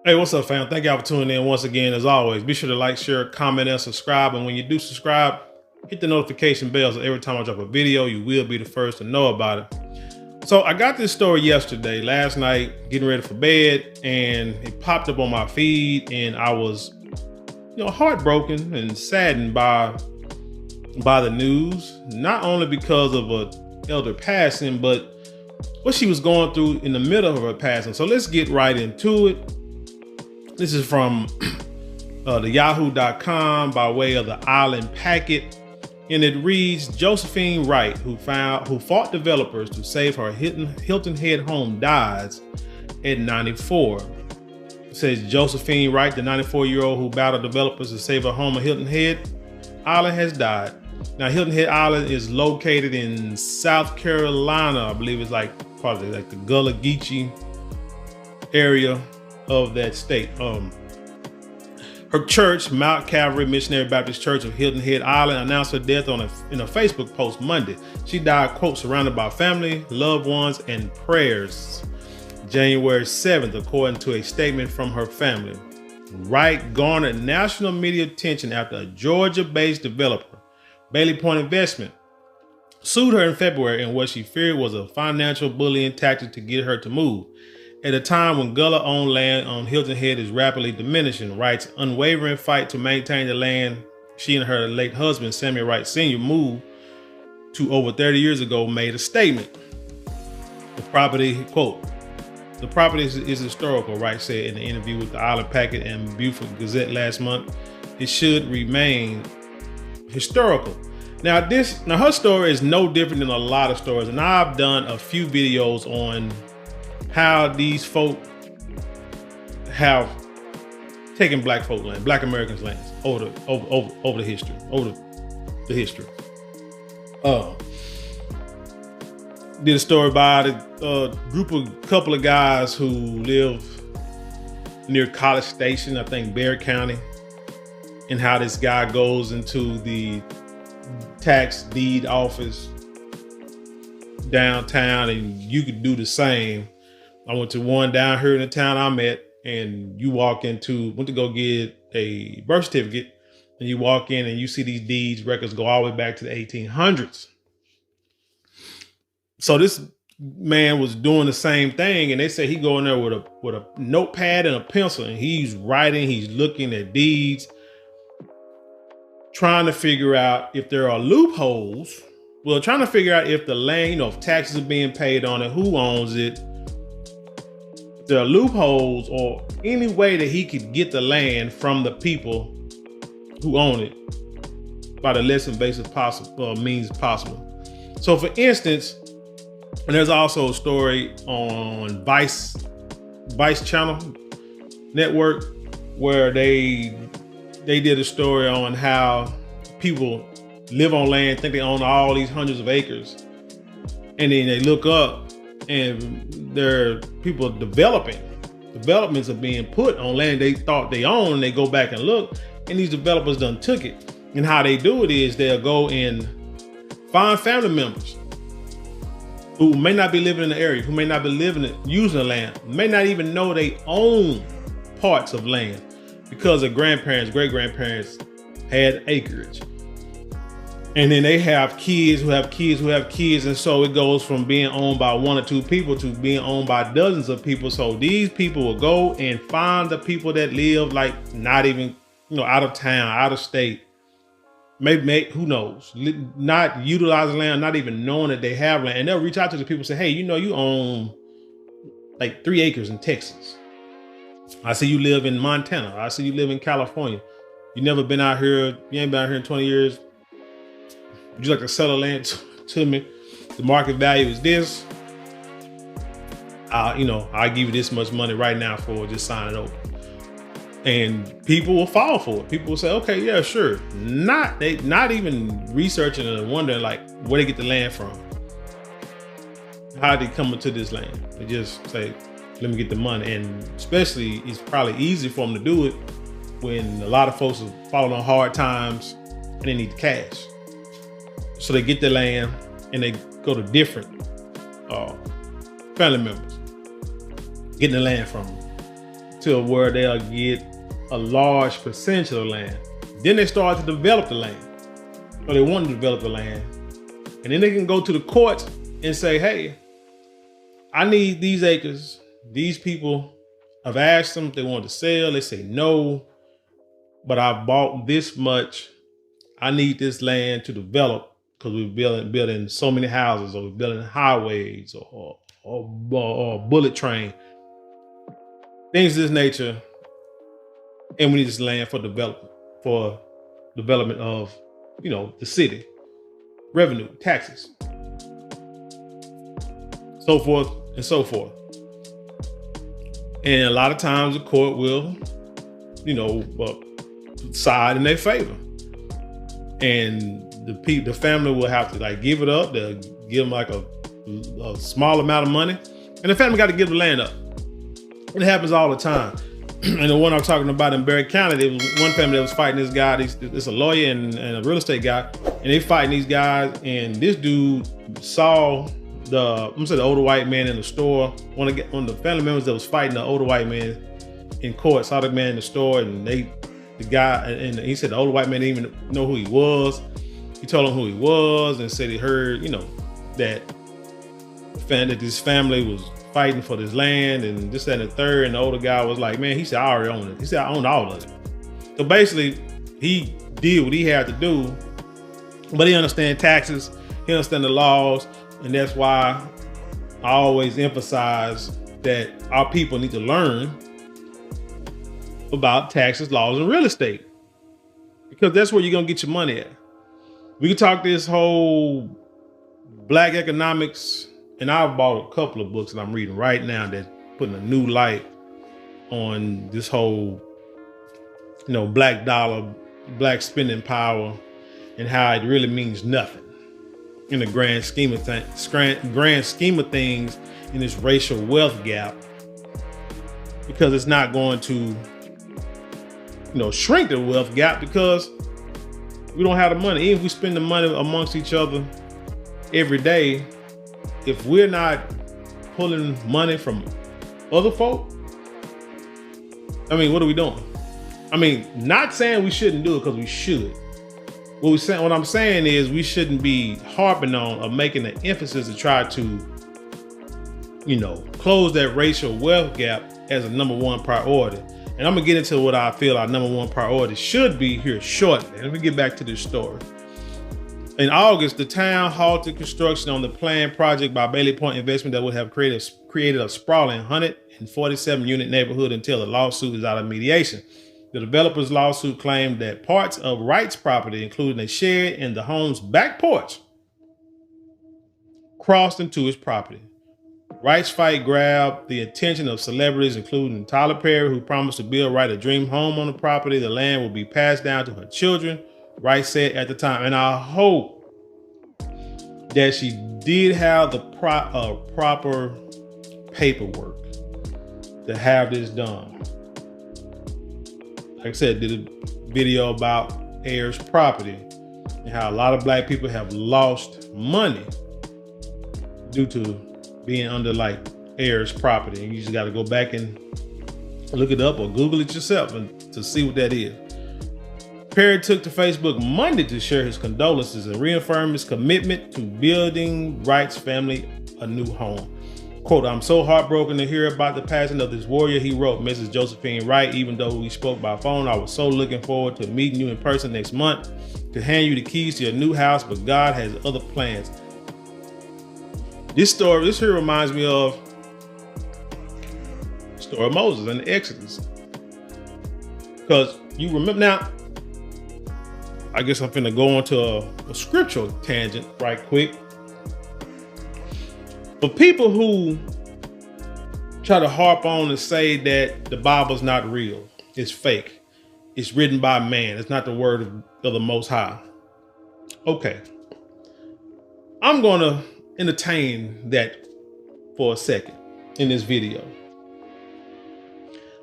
Hey, what's up, fam? Thank y'all for tuning in once again. As always, be sure to like, share, comment, and subscribe. And when you do subscribe, hit the notification bell so every time I drop a video, you will be the first to know about it. So I got this story last night, getting ready for bed, and it popped up on my feed, and I was, heartbroken and saddened by the news, not only because of a elder passing, but what she was going through in the middle of her passing. So let's get right into it. This is from the yahoo.com by way of the Island Packet. And it reads, Josephine Wright, who fought developers to save her Hilton Head home, dies at 94. It says Josephine Wright, the 94-year-old who battled developers to save her home at Hilton Head Island, has died. Now, Hilton Head Island is located in South Carolina. I believe it's probably like the Gullah Geechee area of that state. Her church, Mount Calvary Missionary Baptist Church of Hilton Head Island, announced her death in a Facebook post Monday. She died, quote, surrounded by family, loved ones, and prayers, January 7th, according to a statement from her family. Wright garnered national media attention after a Georgia-based developer, Bailey Point Investment, sued her in February in what she feared was a financial bullying tactic to get her to move. At a time when Gullah-owned land on Hilton Head is rapidly diminishing, Wright's unwavering fight to maintain the land she and her late husband, Samuel Wright Sr., moved to over 30 years ago made a statement. The property, quote, the property is historical, Wright said in an interview with the Island Packet and Beaufort Gazette last month. It should remain historical. Now her story is no different than a lot of stories, and I've done a few videos on how these folk have taken black folk land, black Americans' lands over the history. Did a story about a couple of guys who live near College Station, I think Bexar County, and how this guy goes into the tax deed office downtown, and you could do the same. I went to one down here in the town I'm at, and you went to go get a birth certificate, and you walk in and you see these deeds records go all the way back to the 1800s. So this man was doing the same thing, and they say he go in there with a notepad and a pencil, and he's writing, he's looking at deeds, trying to figure out if there are loopholes. Well, trying to figure out if the land, if taxes are being paid on it, who owns it, there are loopholes or any way that he could get the land from the people who own it by the less invasive means possible. So for instance, and there's also a story on Vice Channel Network where they did a story on how people live on land, think they own all these hundreds of acres, and then they look up and there are people developments are being put on land they thought they owned, and they go back and look, and these developers done took it. And how they do it is they'll go and find family members who may not be living in the area, who may not be using the land, may not even know they own parts of land because their grandparents, great-grandparents had acreage. And then they have kids who have kids who have kids. And so it goes from being owned by one or two people to being owned by dozens of people. So these people will go and find the people that live not even, out of town, out of state, maybe who knows, not utilizing land, not even knowing that they have land. And they'll reach out to the people and say, hey, you own 3 acres in Texas. I see you live in Montana. I see you live in California. You never been out here. You ain't been out here in 20 years. Would you like to sell the land to me? The market value is this. I'll give you this much money right now for just sign it over. And people will fall for it. People will say, okay, yeah, sure. Not even researching and wondering where they get the land from. How they come into this land. They just say, let me get the money. And especially it's probably easy for them to do it when a lot of folks are falling on hard times and they need the cash. So they get the land and they go to different family members, getting the land from them to where they'll get a large percentage of the land. Then they start to develop the land, or they want to develop the land. And then they can go to the courts and say, hey, I need these acres. These people, I've asked them if they want to sell. They say no, but I bought this much. I need this land to develop because we're building so many houses, or we're building highways, or bullet train, things of this nature. And we need this land for development of, the city, revenue, taxes, so forth and so forth. And a lot of times the court will, side in their favor. And the family will have to give it up. They'll give them a small amount of money, and the family got to give the land up. It happens all the time. And the one I'm talking about in Berry County, there was one family that was fighting this guy. It's a lawyer and a real estate guy, and they fighting these guys. And this dude saw the older white man in the store. One of the family members that was fighting the older white man in court saw the man in the store, and the guy, and he said the older white man didn't even know who he was. He told him who he was and said he heard, that this family was fighting for this land and this, that, and the third. And the older guy was like, man, he said, I already own it. He said, I own all of it. So basically, he did what he had to do, but he understands taxes, he understands the laws, and that's why I always emphasize that our people need to learn about taxes, laws, and real estate, because that's where you're gonna get your money at. We can talk this whole Black economics, and I've bought a couple of books that I'm reading right now that's putting a new light on this whole, black dollar, black spending power, and how it really means nothing in the grand scheme of things in this racial wealth gap, because it's not going to, shrink the wealth gap, because we don't have the money. Even if we spend the money amongst each other every day, if we're not pulling money from other folk, what are we doing? Not saying we shouldn't do it, because we should. What I'm saying is we shouldn't be harping on or making an emphasis to try to, close that racial wealth gap as a number one priority. And I'm gonna get into what I feel our number one priority should be here shortly. Let me get back to this story. In August, the town halted construction on the planned project by Bailey Point Investment that would have created a sprawling 147 unit neighborhood until the lawsuit is out of mediation. The developer's lawsuit claimed that parts of Wright's property, including a shed and the home's back porch, crossed into his property. Wright's fight grabbed the attention of celebrities, including Tyler Perry, who promised to build Wright a dream home on the property. The land will be passed down to her children, Wright said at the time. And I hope that she did have the proper paperwork to have this done. Like I said, did a video about heirs property and how a lot of Black people have lost money due to being under heirs property. And you just got to go back and look it up or Google it yourself and to see what that is. Perry took to Facebook Monday to share his condolences and reaffirm his commitment to building Wright's family a new home. Quote, I'm so heartbroken to hear about the passing of this warrior, he wrote, Mrs. Josephine Wright. Even though we spoke by phone, I was so looking forward to meeting you in person next month to hand you the keys to your new house, but God has other plans. This here reminds me of the story of Moses and the Exodus. Because you remember now, I guess I'm finna go on to a scriptural tangent right quick. For people who try to harp on and say that the Bible's not real, it's fake, it's written by man, it's not the word of the Most High. Okay, I'm gonna entertain that for a second in this video.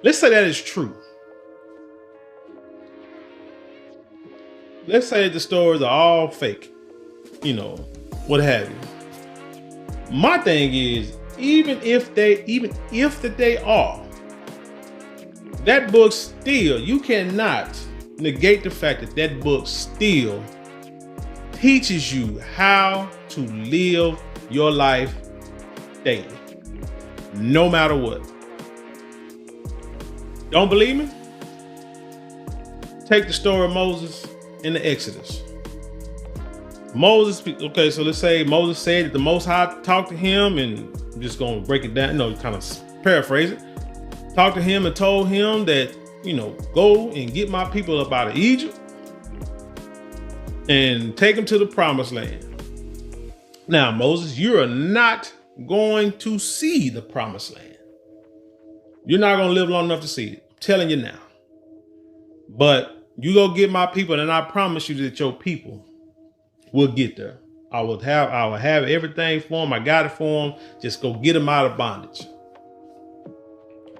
Let's say that is true. Let's say the stories are all fake, what have you. My thing is, even if they are, That book still, you cannot negate the fact that that book still teaches you how to live your life daily, no matter what. Don't believe me? Take the story of Moses in the Exodus. Moses, okay, so let's say Moses said that the Most High talked to him, and I'm just gonna break it down, kind of paraphrase it. Talked to him and told him that, go and get my people up out of Egypt and take them to the promised land. Now, Moses, you are not going to see the promised land. You're not going to live long enough to see it. I'm telling you now. But you go get my people, and I promise you that your people will get there. I will have everything for them. I got it for them. Just go get them out of bondage.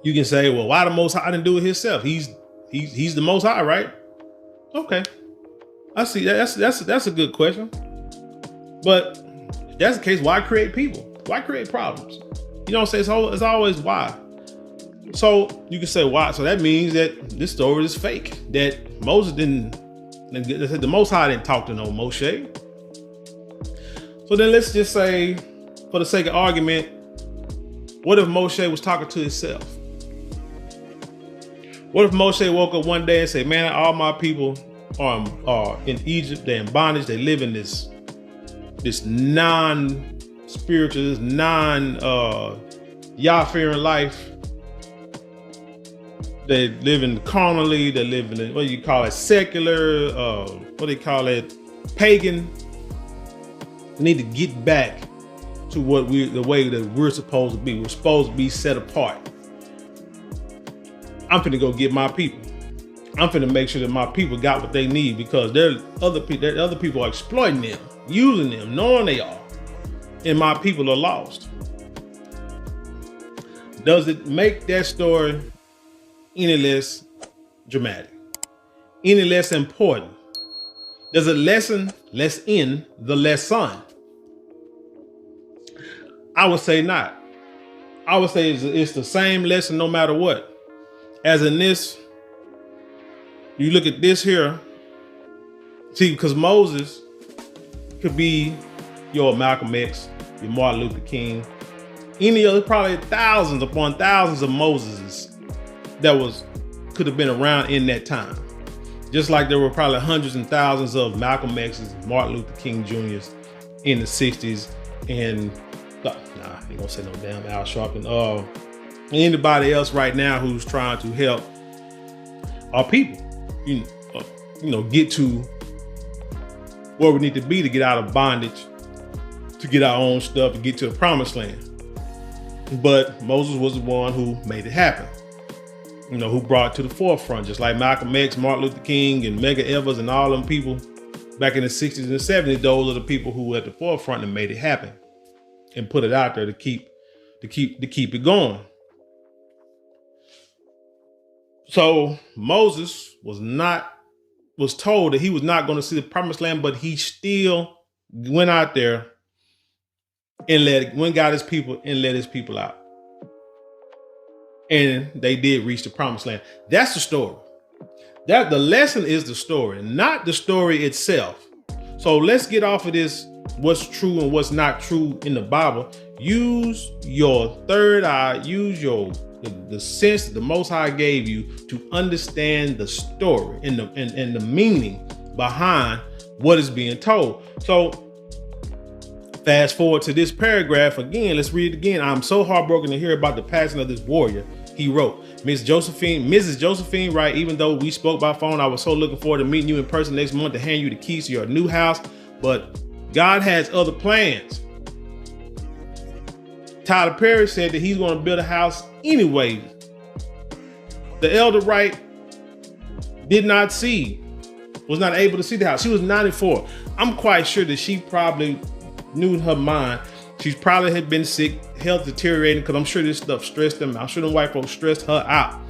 You can say, well, why the Most High didn't do it himself? He's the Most High, right? Okay. I see. That's a good question. But if that's the case, why create people? Why create problems? You know what I'm saying? It's always why. So you can say why. So that means that this story is fake. That Moses the Most High didn't talk to no Moshe. So then let's just say, for the sake of argument, what if Moshe was talking to himself? What if Moshe woke up one day and said, man, all my people are in Egypt, they're in bondage, they live in this non-spiritual, this Yah-fearing life. They live in carnally, they live in, what do you call it, secular, pagan. We need to get back to the way that we're supposed to be. We're supposed to be set apart. I'm finna go get my people. I'm finna make sure that my people got what they need, because other people are exploiting them, using them, knowing they are, and my people are lost. Does it make that story any less dramatic, any less important? Does it lessen the lesson? I would say not. I would say it's the same lesson no matter what. As in this, you look at this here, see, because Moses could be your Malcolm X, your Martin Luther King, any other, probably thousands upon thousands of Moseses that could have been around in that time. Just like there were probably hundreds and thousands of Malcolm X's, Martin Luther King Jr.'s in the 60s, and I ain't gonna say no damn Al Sharpton. Anybody else right now who's trying to help our people, get to where we need to be to get out of bondage, to get our own stuff, to get to the promised land. But Moses was the one who made it happen. Who brought it to the forefront, just like Malcolm X, Martin Luther King, and Medgar Evers, and all them people back in the 60s and 70s. Those are the people who were at the forefront and made it happen and put it out there to keep it going. So Moses was told that he was not going to see the promised land, but he still went out there and got his people and led his people out. And they did reach the promised land. That's the story. That the lesson is the story, not the story itself. So let's get off of this, what's true and what's not true in the Bible. Use your third eye, use the sense that the Most High gave you to understand the story and the meaning behind what is being told. So fast forward to this paragraph again. Let's read it again. I'm so heartbroken to hear about the passing of this warrior. He wrote, Mrs. Josephine Wright, even though we spoke by phone, I was so looking forward to meeting you in person next month to hand you the keys to your new house. But God has other plans. Tyler Perry said that he's going to build a house anyway. The elder Wright was not able to see the house. She was 94. I'm quite sure that she probably knew in her mind, she probably had been sick, health deteriorating, because I'm sure this stuff stressed them. I'm sure the white folks stressed her out.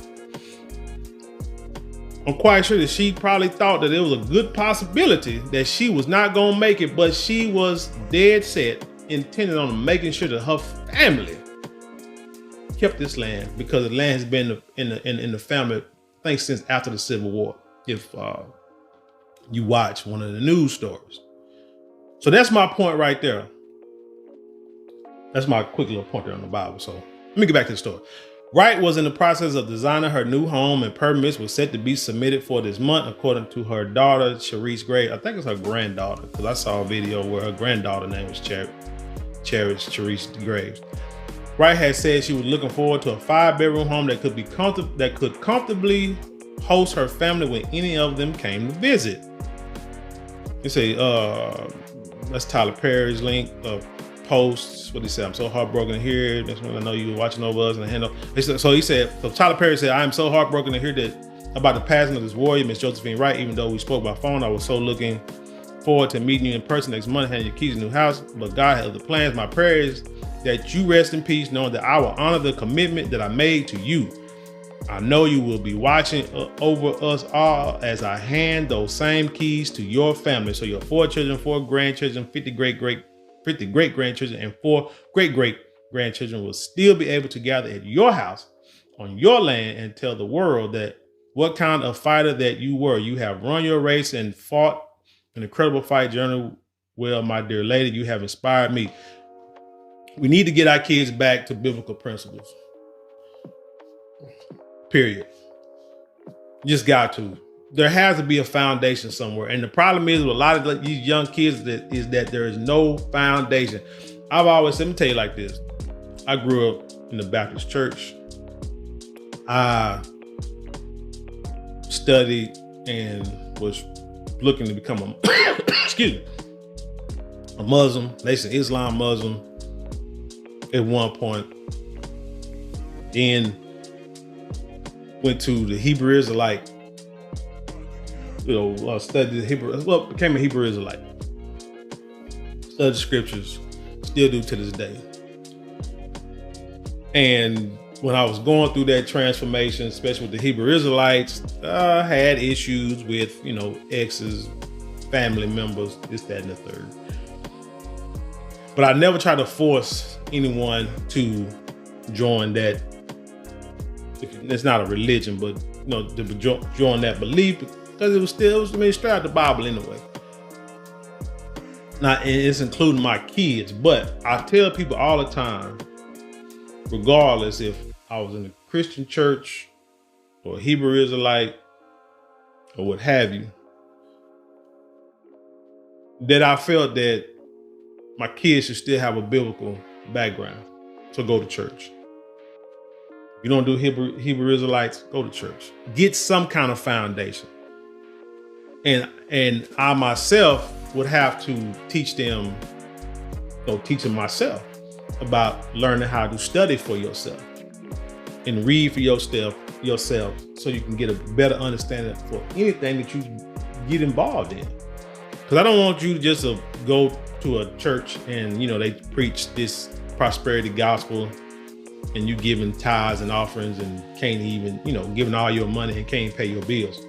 I'm quite sure that she probably thought that there was a good possibility that she was not going to make it, but she was dead set, intended on making sure that her family kept this land because the land has been in the family, I think, since after the Civil War. If you watch one of the news stories. So that's my point right there. That's my quick little point there on the Bible. So let me get back to the story. Wright was in the process of designing her new home, and permits were set to be submitted for this month, according to her daughter, Cherish Graves. I think it's her granddaughter, because I saw a video where her granddaughter name was Cherish Graves. Wright had said she was looking forward to a 5-bedroom home that could comfortably host her family when any of them came to visit. You say, that's Tyler Perry's link post. What he said? I'm so heartbroken to hear. That's when I know you were watching over us and handle. So he said, so Tyler Perry said, I am so heartbroken to hear that about the passing of this warrior, Miss Josephine Wright. Even though we spoke by phone, I was so looking forward to meeting you in person next month, handing your keys to the new house. But God had other plans. My prayer is that you rest in peace, knowing that I will honor the commitment that I made to you. I know you will be watching over us all as I hand those same keys to your family. So your 4 children, 4 grandchildren, 50 great-grandchildren, and 4 great-great-grandchildren will still be able to gather at your house on your land and tell the world that what kind of fighter that you were. You have run your race and fought an incredible fight journey. Well, my dear lady, you have inspired me. We need to get our kids back to biblical principles. Period. You just got to. There has to be a foundation somewhere. And the problem is with a lot of these young kids is that there is no foundation. I've always, let me tell you like this. I grew up in the Baptist church. I studied and was looking to become a Muslim, Nation Islam Muslim at one point. Then went to the Hebrew Israelite, studied the Hebrew, became a Hebrew Israelite. Studied the scriptures, still do to this day. And when I was going through that transformation, especially with the Hebrew Israelites, I had issues with, exes, family members, this, that, and the third. But I never tried to force anyone to join that. It's not a religion, but to join that belief, because it was straight out the Bible anyway. Now, it's including my kids, but I tell people all the time, regardless if I was in a Christian church or a Hebrew Israelite or what have you, that I felt that my kids should still have a biblical background to go to church. You don't do Hebrew Israelites, go to church. Get some kind of foundation. And I myself would have to teach them myself about learning how to study for yourself and read for yourself so you can get a better understanding for anything that you get involved in. Because I don't want you just to go to a church and, they preach this prosperity gospel and you giving tithes and offerings and can't even, giving all your money and can't pay your bills.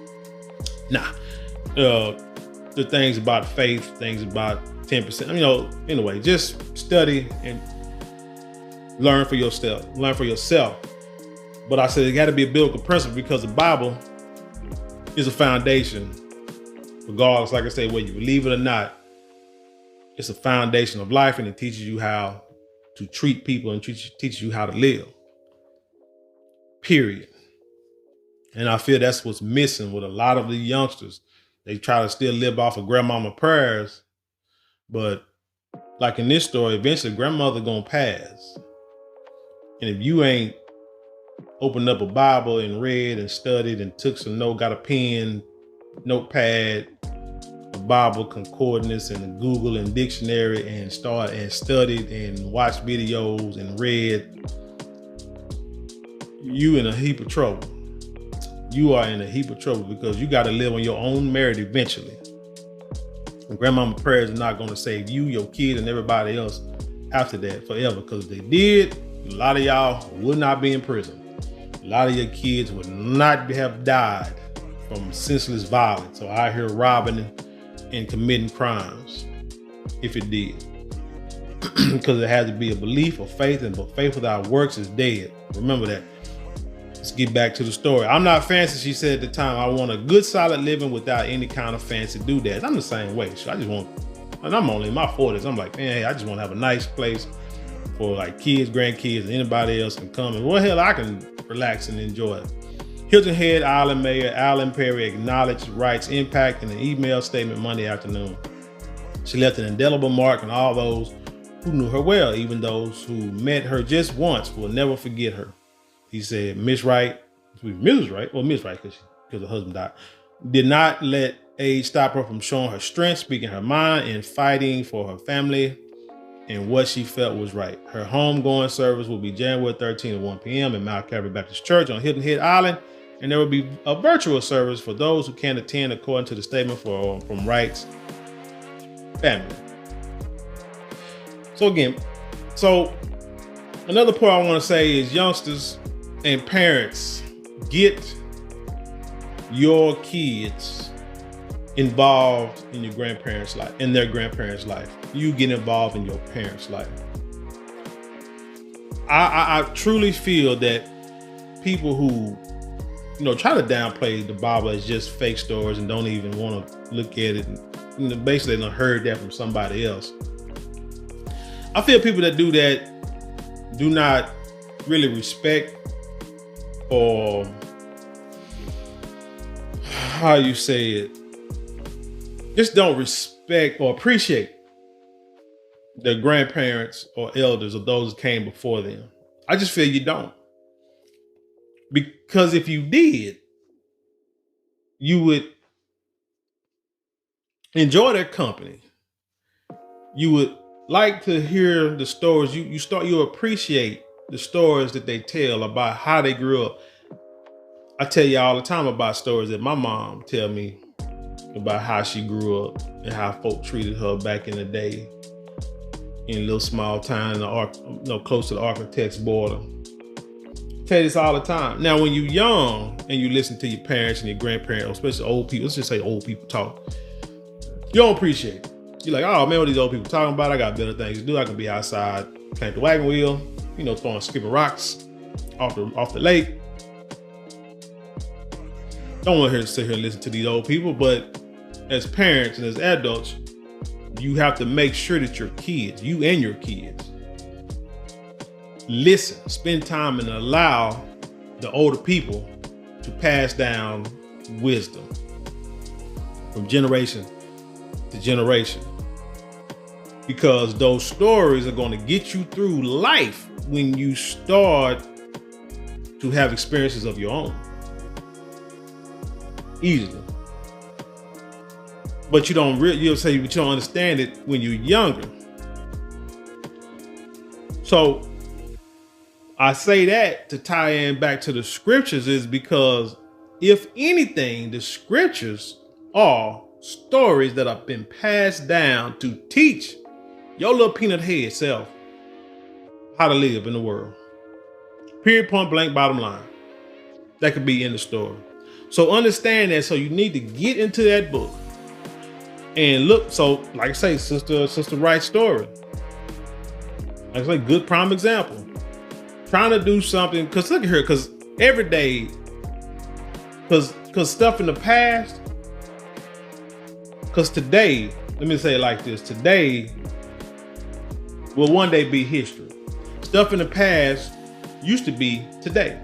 Nah, the things about faith, things about 10%, anyway, just study and learn for yourself. But I said it got to be a biblical principle because the Bible is a foundation, regardless, like I say, whether you believe it or not. It's a foundation of life, and it teaches you how to treat people and teaches you how to live. Period. And I feel that's what's missing with a lot of the youngsters. They try to still live off of grandmama prayers, but like in this story, eventually grandmother gonna pass. And if you ain't opened up a Bible and read and studied and took some note, got a pen, notepad, a Bible concordance and a Google and dictionary and studied and watched videos and read, you in a heap of trouble. You are in a heap of trouble because you got to live on your own merit eventually. And grandmama prayers are not going to save you, your kid, and everybody else after that forever. Because if they did, a lot of y'all would not be in prison. A lot of your kids would not have died from senseless violence or out here robbing and committing crimes if it did. because it has to be a belief or faith, and but faith without works is dead. Remember that. Let's get back to the story. I'm not fancy, she said at the time. I want a good, solid living without any kind of fancy doodads. I'm the same way. So I just want, and I'm only in my 40s. I'm like, man, hey, I just want to have a nice place for like kids, grandkids, and anybody else can come. And well, hell, I can relax and enjoy it. Hilton Head Island Mayor Alan Perry acknowledged Wright's impact in an email statement Monday afternoon. She left an indelible mark on all those who knew her well. Even those who met her just once will never forget her. He said, Miss Wright, Mrs. Wright, well, Miss Wright, because her husband died, did not let age stop her from showing her strength, speaking her mind, and fighting for her family and what she felt was right. Her homegoing service will be January 13th at 1 p.m. in Mount Calvary Baptist Church on Hilton Head Island, and there will be a virtual service for those who can't attend, according to the statement from Wright's family. So again, another point I want to say is youngsters and parents, get your kids involved in your grandparents' life, in their grandparents' life. You get involved in your parents' life. I truly feel that people who, try to downplay the Bible as just fake stories and don't even want to look at it, basically they heard that from somebody else. I feel people that do that do not really respect, or how you say it, just don't respect or appreciate their grandparents or elders or those who came before them. I just feel you don't. Because if you did, you would enjoy their company. You would like to hear the stories. You appreciate the stories that they tell about how they grew up. I tell you all the time about stories that my mom tell me about how she grew up and how folk treated her back in the day in a little small town close to the Architect's border. I tell you this all the time. Now, when you're young and you listen to your parents and your grandparents, especially old people, let's just say old people talk, you don't appreciate it. You're like, oh man, what are these old people talking about? I got better things to do. I can be outside playing the wagon wheel, throwing skipping rocks off the lake. Don't want to sit here and listen to these old people, but as parents and as adults, you have to make sure that your kids, you and your kids, listen, spend time, and allow the older people to pass down wisdom from generation to generation. Because those stories are going to get you through life when you start to have experiences of your own. Easily. But you don't understand it when you're younger. So I say that to tie in back to the scriptures is because if anything, the scriptures are stories that have been passed down to teach your little peanut head self how to live in the world. Period, point blank, bottom line. That could be in the story. So understand that. So you need to get into that book and look. So like I say, Sister Wright's story. Like I say, good prime example. Trying to do something, because look at her, because every day, because stuff in the past, because today, let me say it like this, today will one day be history. Stuff in the past used to be today.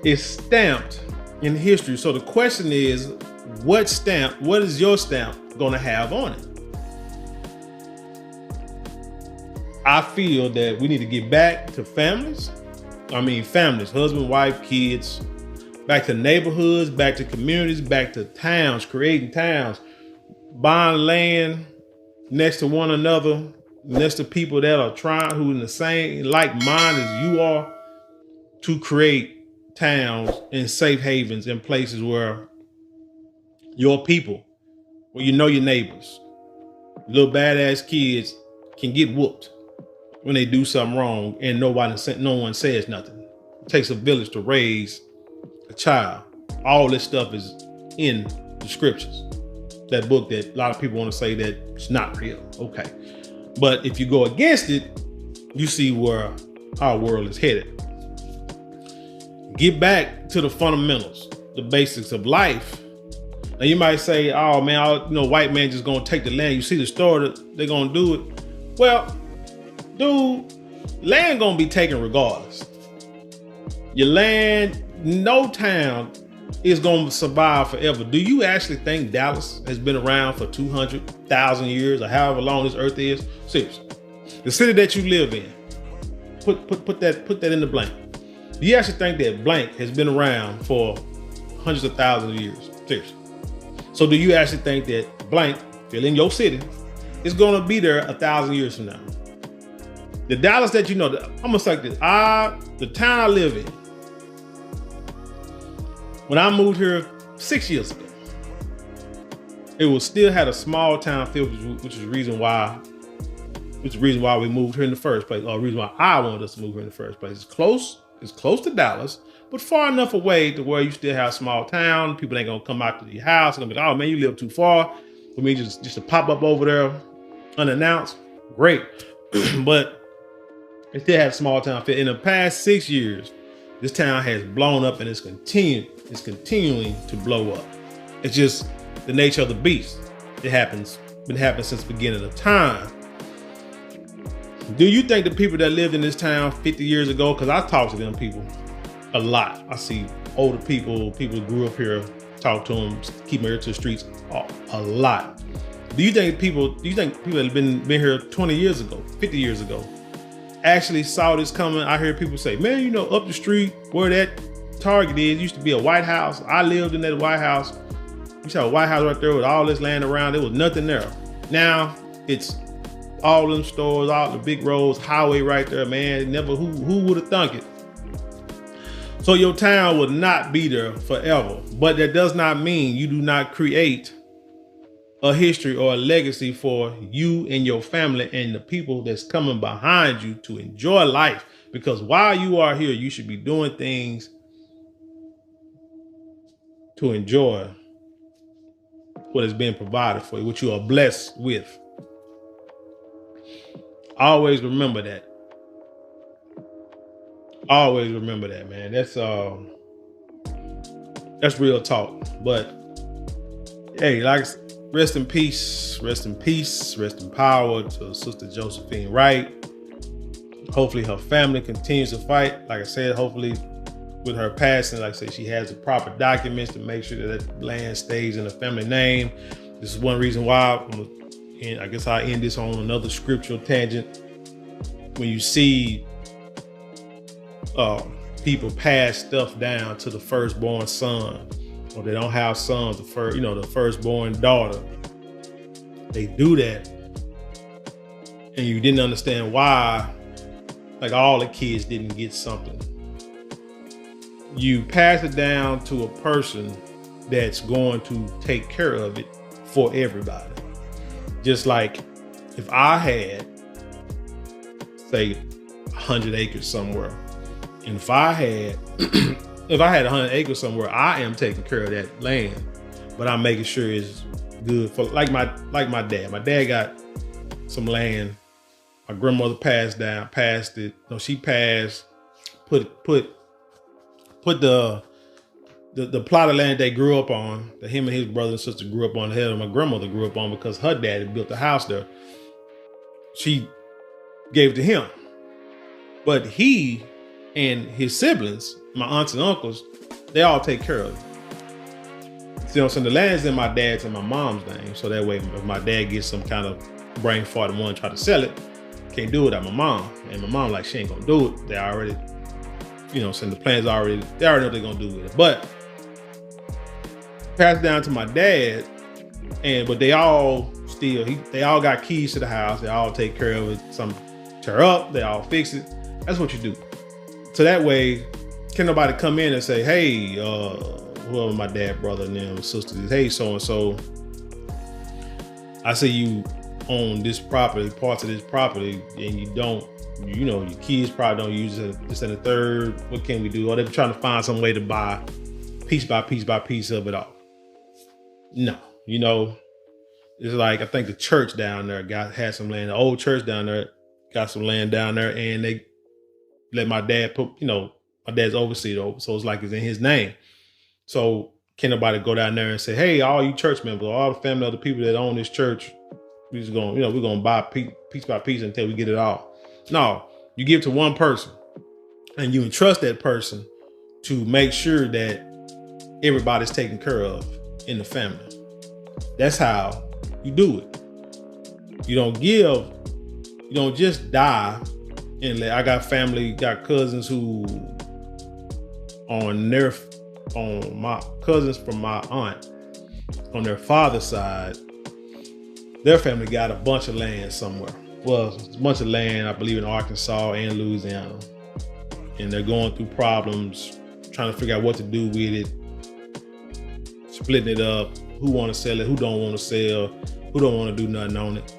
It's stamped in history. So the question is, what is your stamp going to have on it? I feel that we need to get back to families, husband, wife, kids, back to neighborhoods, back to communities, back to towns, creating towns, buying land next to one another, next to people that are who in the same like mind as you are, to create towns and safe havens in places where your people, where your neighbors, little badass kids can get whooped when they do something wrong and no one says nothing. It takes a village to raise a child. All this stuff is in the scriptures. that book that a lot of people want to say that it's not real. Okay. But if you go against it, you see where our world is headed. Get back to the fundamentals, the basics of life. Now you might say, oh man, white man just gonna take the land. You see the story that they're gonna do it. Well, dude, land gonna be taken regardless. Your land, no town is gonna survive forever. Do you actually think Dallas has been around for 200,000 years or however long this earth is? Seriously, the city that you live in, put that in the blank. Do you actually think that blank has been around for hundreds of thousands of years? Seriously. So do you actually think that blank, fill in your city, is gonna be there 1,000 years from now? The Dallas that you know, I'm gonna say this, the town I live in, when I moved here 6 years ago, it was still had a small town feel, which is the reason why we moved here in the first place, or the reason why I wanted us to move here in the first place. It's close to Dallas, but far enough away to where you still have a small town. People ain't gonna come out to your house. They're gonna be like, oh man, you live too far for me just to pop up over there unannounced. Great. But it still has a small town feel. In the past 6 years, this town has blown up and it's continuing to blow up. It's just the nature of the beast. Been happening since the beginning of time. Do you think the people that lived in this town 50 years ago, because I talk to them people a lot. I see older people who grew up here, talk to them, keep them here to the streets a lot. Do you think people that have been here 20 years ago, 50 years ago, actually saw this coming? I hear people say, man, up the street where that Target is, used to be a White House. I lived in that White House. You saw a White House right there with all this land around. There was nothing there. Now it's all them stores, all the big roads, highway right there, man. Who would have thunk it? So your town will not be there forever, but that does not mean you do not create a history or a legacy for you and your family and the people that's coming behind you to enjoy life. Because while you are here, you should be doing things to enjoy what is being provided for you, what you are blessed with. Always remember that. Always remember that, man. That's real talk. But hey, rest in peace, rest in power to Sister Josephine Wright. Hopefully her family continues to fight. Like I said, hopefully with her passing, like I said, she has the proper documents to make sure that land stays in the family name. This is one reason why and I guess I end this on another scriptural tangent. When you see people pass stuff down to the firstborn son, or they don't have sons, the firstborn daughter, they do that, and you didn't understand why, like all the kids didn't get something. You pass it down to a person that's going to take care of it for everybody. Just like if I had, say, 100 acres somewhere, and if I had 100 acres somewhere, I am taking care of that land, but I'm making sure it's good for like my dad. My dad got some land. My grandmother passed it. No, she passed. Put the plot of land they grew up on, that him and his brother and sister grew up on, the head of my grandmother grew up on, because her dad had built a house there. She gave it to him. But he and his siblings, my aunts and uncles, they all take care of it. See what I'm saying? The land's in my dad's and my mom's name. So that way, if my dad gets some kind of brain fart and want to try to sell it, can't do it without my mom. And my mom, like, she ain't gonna do it. They already, saying the plans they already know what they're gonna do with it. But passed down to my dad, but they all got keys to the house. They all take care of it. Some tear up, they all fix it. That's what you do. So that way, can nobody come in and say, hey, whoever my dad, brother, and them sisters, hey, so-and-so, I see you own this property, parts of this property, and you don't, your kids probably don't use it, this and the third. What can we do? Or they're trying to find some way to buy piece by piece by piece of it all. No, It's like, I think the church down there had some land. The old church down there got some land down there, and they let my dad put, my dad's overseer over. So it's like it's in his name. So can nobody go down there and say, hey, all you church members, all the family of the people that own this church, we just going, we're going to buy piece by piece until we get it all. No, you give to one person and you entrust that person to make sure that everybody's taken care of in the family. That's how you do it. You don't give, you don't just die. And I got family, got cousins who on my cousins from my aunt, on their father's side, their family got a bunch of land somewhere. Well, it's a bunch of land, I believe, in Arkansas and Louisiana. And they're going through problems, trying to figure out what to do with it, splitting it up, who want to sell it, who don't want to sell, who don't want to do nothing on it.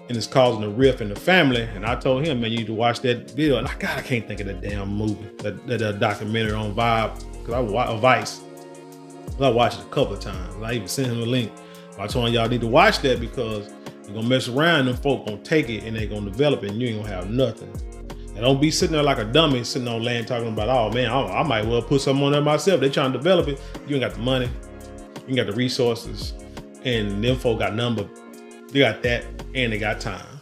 And it's causing a rift in the family. And I told him, man, you need to watch that video. And I can't think of that damn movie, that documentary on Vibe, because Vice. I watched it a couple of times. I even sent him a link. I told him, y'all need to watch that, because you're gonna mess around, them folk gonna take it and they gonna develop it, and you ain't gonna have nothing. And don't be sitting there like a dummy, sitting on land talking about, oh man, I might well put something on there myself. They trying to develop it. You ain't got the money, you ain't got the resources, and them folk got they got that, and they got time.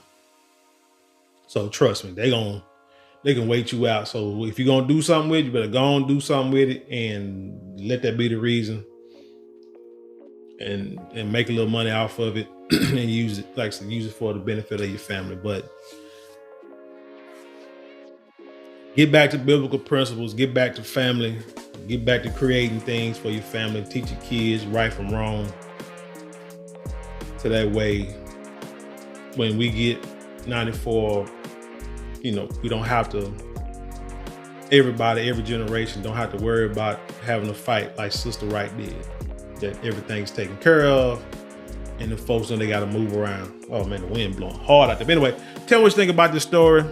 So trust me, they can wait you out. So if you're gonna do something with it, you better go on, do something with it, and let that be the reason, and make a little money off of it and use it for the benefit of your family. But get back to biblical principles, get back to family, get back to creating things for your family, teach your kids right from wrong. So that way, when we get 94, we don't have to, every generation don't have to worry about having a fight like Sister Wright did. That everything's taken care of, and the folks know they got to move around. Oh man, the wind blowing hard out there. But anyway, tell me what you think about this story.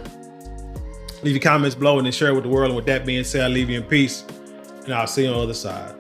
Leave your comments below and then share it with the world. And with that being said, I'll leave you in peace, and I'll see you on the other side.